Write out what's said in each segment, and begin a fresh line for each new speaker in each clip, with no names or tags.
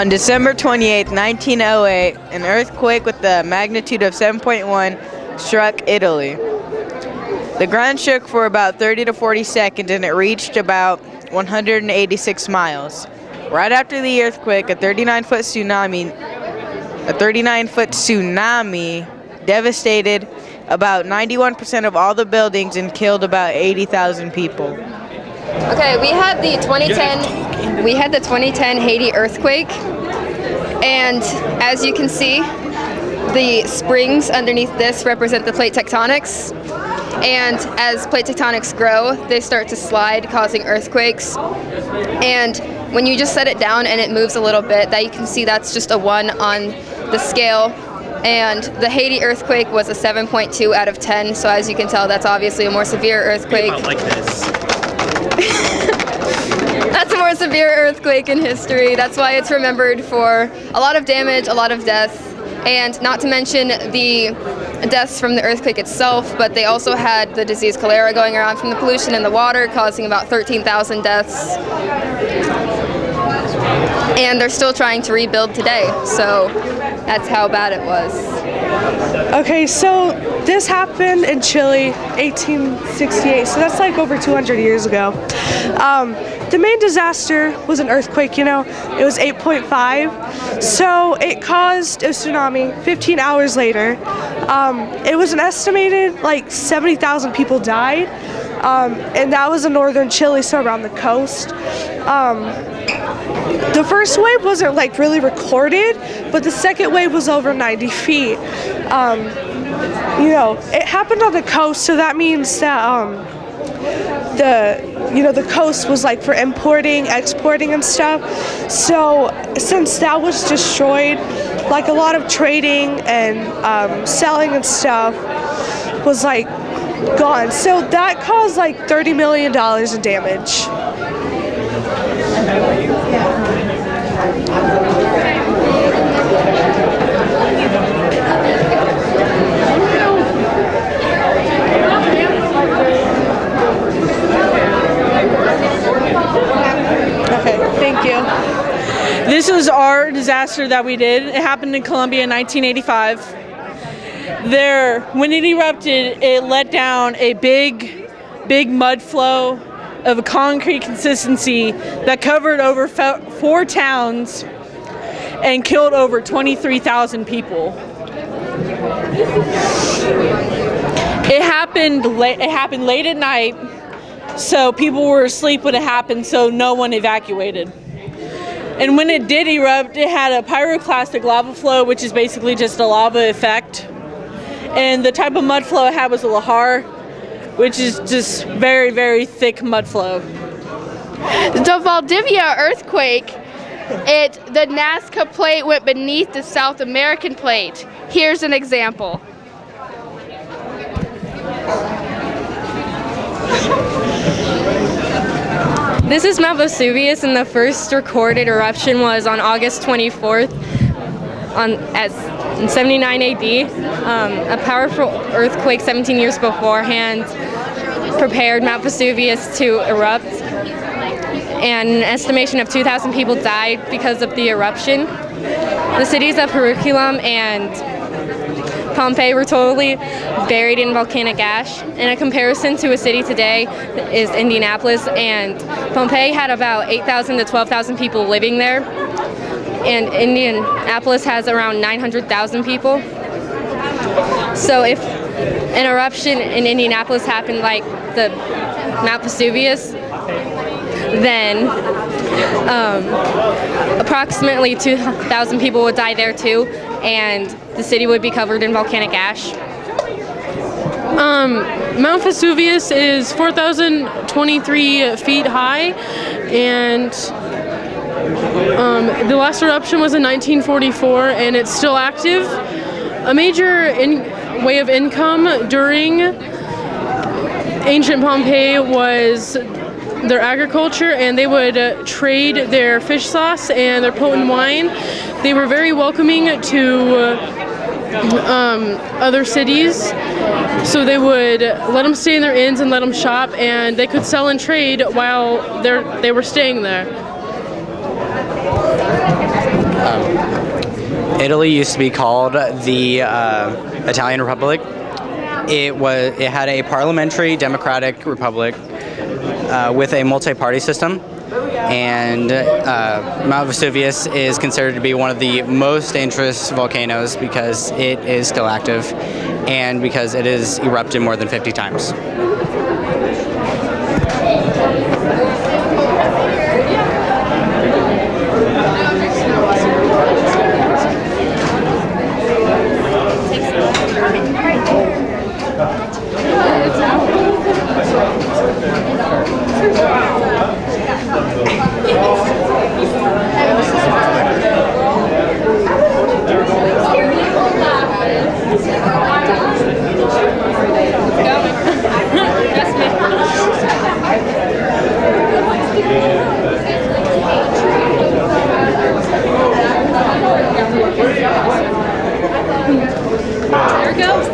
On December 28, 1908, an earthquake with the magnitude of 7.1 struck Italy. The ground shook for about 30 to 40 seconds and it reached about 186 miles. Right after the earthquake, a 39-foot tsunami devastated about 91% of all the buildings and killed about 80,000 people.
Okay, we had the 2010 Haiti earthquake, and as you can see, the springs underneath this represent the plate tectonics, and as plate tectonics grow, they start to slide, causing earthquakes. And when you just set it down and it moves a little bit, that you can see that's just a 1 on the scale. And the Haiti earthquake was a 7.2 out of 10, so as you can tell, that's obviously a more severe earthquake.
Like this.
That's a more severe earthquake in history. That's why it's remembered for a lot of damage, a lot of death, and not to mention the deaths from the earthquake itself, but they also had the disease cholera going around from the pollution in the water, causing about 13,000 deaths. And they're still trying to rebuild today, so that's how bad it was.
Okay, so this happened in Chile, 1868, so that's like over 200 years ago. The main disaster was an earthquake, it was 8.5, so it caused a tsunami 15 hours later. It was an estimated like 70,000 people died, and that was in northern Chile, so around the coast. The first wave wasn't like really recorded, but the second wave was over 90 feet. It happened on the coast, so that means that the coast was like for importing, exporting and stuff. So since that was destroyed, like a lot of trading and selling and stuff was like gone. So that caused like $30 million in damage. Okay, thank you.
This was our disaster that we did. It happened in Colombia in 1985. When it erupted, it let down a big mud flow of a concrete consistency that covered over 4 towns and killed over 23,000 people. It happened late at night, so people were asleep when it happened, so no one evacuated. And when it did erupt, it had a pyroclastic lava flow, which is basically just a lava effect. And the type of mud flow it had was a lahar, which is just very, very thick mud flow.
The Valdivia earthquake, the Nazca plate went beneath the South American plate. Here's an example.
This is Mount Vesuvius, and the first recorded eruption was on August 24th in 79 AD. A powerful earthquake 17 years beforehand prepared Mount Vesuvius to erupt, and an estimation of 2,000 people died because of the eruption. The cities of Jerusalem and Pompeii were totally buried in volcanic ash. In a comparison to a city today is Indianapolis, and Pompeii had about 8,000 to 12,000 people living there, and Indianapolis has around 900,000 people. So if an eruption in Indianapolis happened like the Mount Vesuvius, then approximately 2,000 people would die there too, and the city would be covered in volcanic ash.
Mount Vesuvius is 4,023 feet high, and the last eruption was in 1944, and it's still active. A major way of income during ancient Pompeii was their agriculture, and they would trade their fish sauce and their potent wine. They were very welcoming to other cities, so they would let them stay in their inns and let them shop, and they could sell and trade while they were staying there.
Italy used to be called the Italian Republic. It had a parliamentary democratic republic with a multi-party system, and Mount Vesuvius is considered to be one of the most dangerous volcanoes because it is still active and because it has erupted more than 50 times.
There it goes.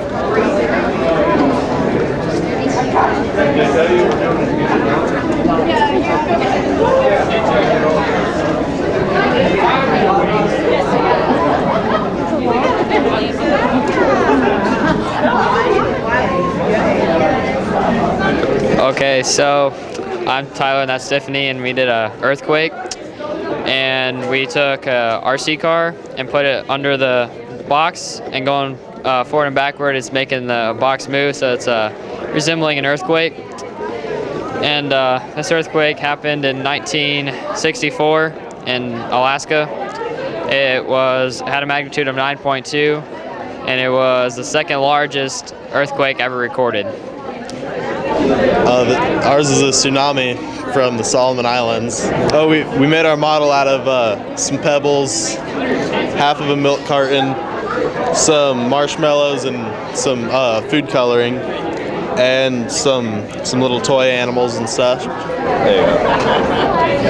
Okay, so I'm Tyler and that's Tiffany, and we did a earthquake, and we took a RC car and put it under the box, and going forward and backward is making the box move, so it's resembling an earthquake. And this earthquake happened in 1964 in Alaska. It had a magnitude of 9.2, and it was the second largest earthquake ever recorded.
Ours is a tsunami from the Solomon Islands. Oh, we made our model out of some pebbles, half of a milk carton, some marshmallows, and some food coloring, and some little toy animals and stuff. There you go.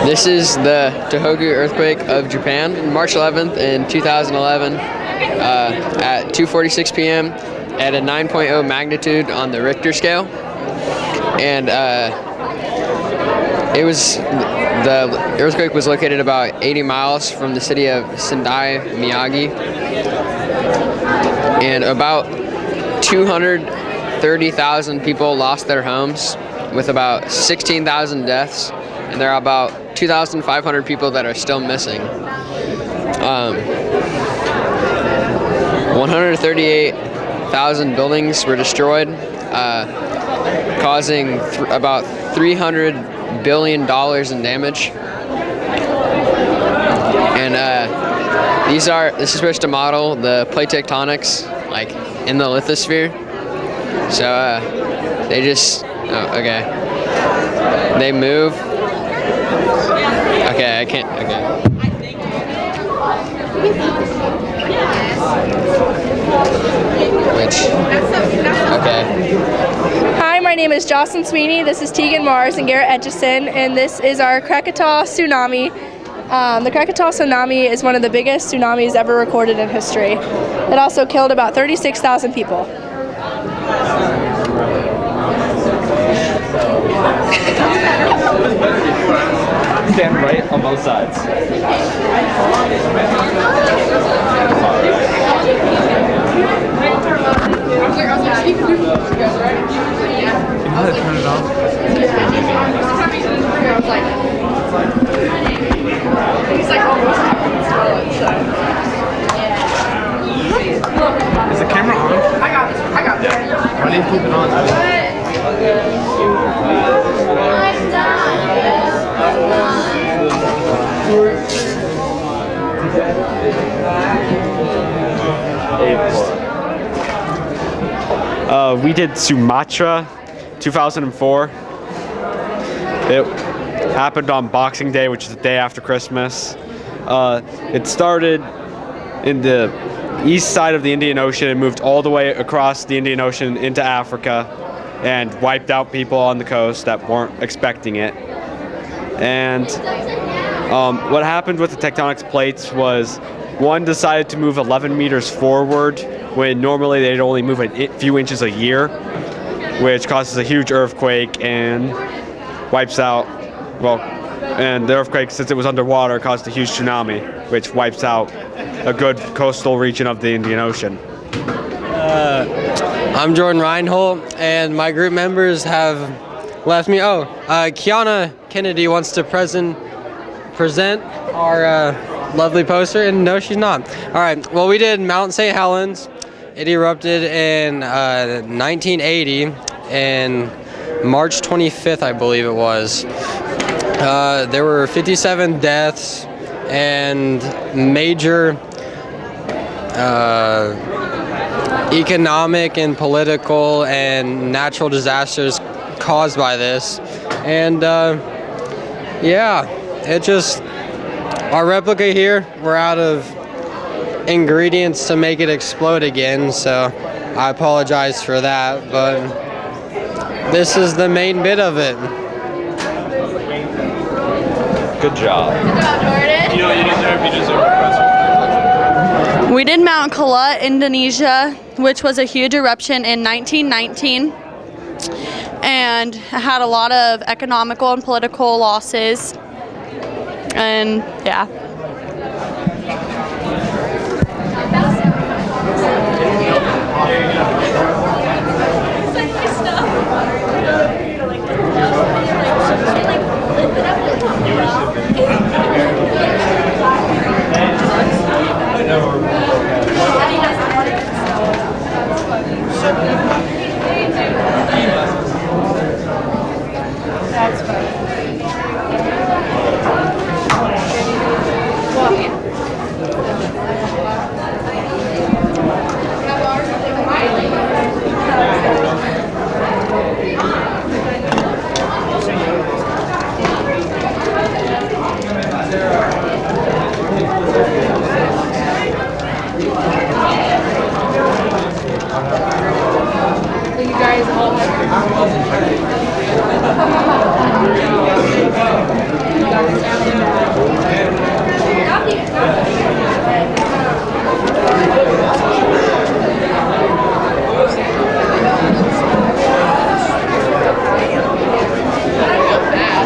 This is the Tohoku earthquake of Japan, March 11th in 2011 at 2:46 p.m. at a 9.0 magnitude on the Richter scale. And the earthquake was located about 80 miles from the city of Sendai, Miyagi. And about 230,000 people lost their homes, with about 16,000 deaths. And there are about 2,500 people that are still missing. 138,000 buildings were destroyed, causing about $300 billion in damage. And this is supposed to model the plate tectonics, like in the lithosphere. So they just, they move. Okay, I can't, okay.
Hi, my name is Jocelyn Sweeney. This is Tegan Mars and Garrett Etchison, and this is our Krakatau Tsunami. The Krakatau Tsunami is one of the biggest tsunamis ever recorded in history. It also killed about 36,000 people.
Stand right on both sides. Turn it off. Is the camera on? I got it. Why do you keep it on?
We did Sumatra, 2004. It happened on Boxing Day, which is the day after Christmas. It started in the east side of the Indian Ocean and moved all the way across the Indian Ocean into Africa and wiped out people on the coast that weren't expecting it. And what happened with the tectonic plates was one decided to move 11 meters forward when normally they'd only move a few inches a year, which causes a huge earthquake and wipes out, well, and the earthquake, since it was underwater, caused a huge tsunami, which wipes out a good coastal region of the Indian Ocean.
I'm Jordan Reinhold, and my group members have left me. Kiana Kennedy wants to present our lovely poster, and no, she's not. All right, well, we did Mount St. Helens. It erupted in 1980, and March 25th, I believe it was. There were 57 deaths and major economic and political and natural disasters caused by this. And yeah, it just, our replica here, we're out of ingredients to make it explode again, so I apologize for that, but this is the main bit of it.
Good job.
Good job, Jordan.
You don't know if you deserve a present.
We did Mount Kalut, Indonesia, which was a huge eruption in 1919 and had a lot of economical and political losses. And yeah.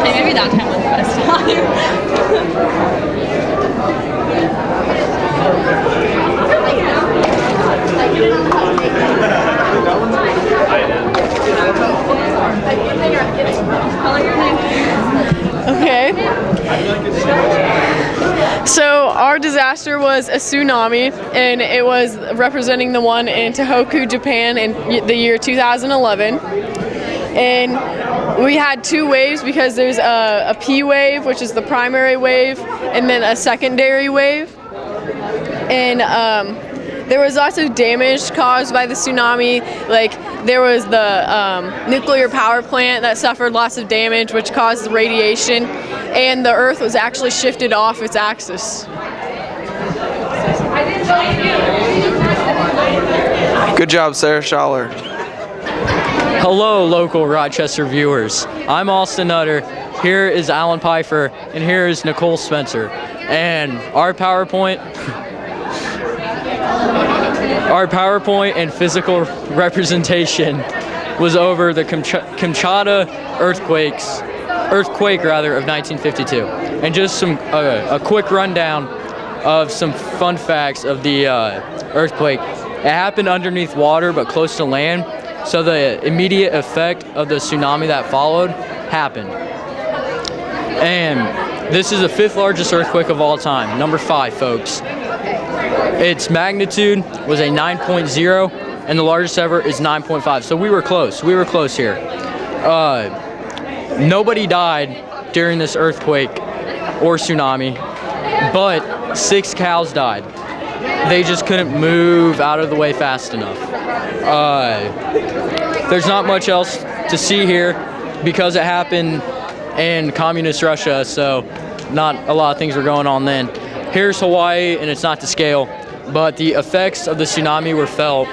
Maybe that time was the best time.
Okay. So our disaster was a tsunami, and it was representing the one in Tohoku, Japan in the year 2011. And we had two waves because there's a P wave, which is the primary wave, and then a secondary wave. And there was also damage caused by the tsunami. Like there was the nuclear power plant that suffered lots of damage, which caused the radiation, and the Earth was actually shifted off its axis.
Good job, Sarah Schaller.
Hello, local Rochester viewers. I'm Austin Nutter. Here is Alan Pfeiffer, and here is Nicole Spencer. And our PowerPoint and physical representation was over the Kamchatka earthquake of 1952. And just a quick rundown of some fun facts of the earthquake. It happened underneath water but close to land, so the immediate effect of the tsunami that followed happened. And this is the 5th largest earthquake of all time, number 5, folks. Its magnitude was a 9.0, and the largest ever is 9.5. So we were close. We were close here. Nobody died during this earthquake or tsunami, but 6 cows died. they just couldn't move out of the way fast enough. There's not much else to see here because it happened in communist Russia, so not a lot of things were going on then. Here's Hawaii, and it's not to scale, but the effects of the tsunami were felt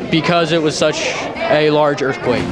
because it was such a large earthquake.